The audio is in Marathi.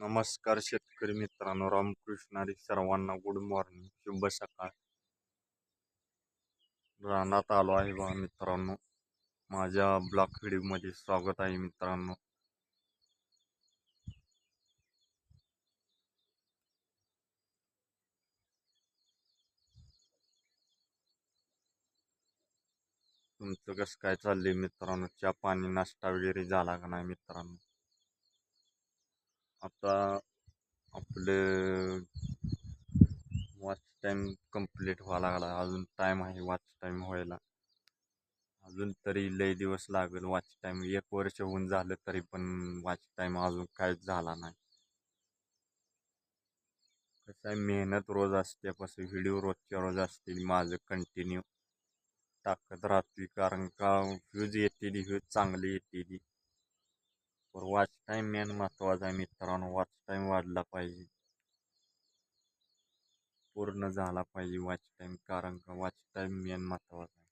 नमस्कार शेतकरी मित्रांनो, रामकृष्ण हरी. सर्वांना गुड मॉर्निंग, शुभ सकाळ. रानात आलो आहे बघा मित्रांनो. माझ्या ब्लॉग व्हिडिओमध्ये स्वागत आहे मित्रांनो. तुमचं कसं काय चाललंय मित्रांनो? चहा पाणी नाश्ता वगैरे झाला का नाही मित्रांनो? आता आपलं वॉच टाईम कंप्लीट व्हायला लागला. अजून टाईम आहे वॉच टाईम व्हायला. अजून तरी लय दिवस लागेल वॉच टाईम. 1 वर्ष होऊन झालं तरी पण वॉच टाईम अजून काहीच झाला नाही. कसं आहे, मेहनत रोज असते. कसं व्हिडिओ रोजच्या रोज असतील माझं कंटिन्यू टाकत राहते, कारण का व्ह्यूज येते, व्ह्यूज चांगली येते. पर वॉच टाईम मेन महत्त्वाचा आहे मित्रांनो. वॉच टाईम वाढला पाहिजे, पूर्ण झाला पाहिजे वॉच टाईम, कारण का वॉच टाईम मेन महत्त्वाचा आहे.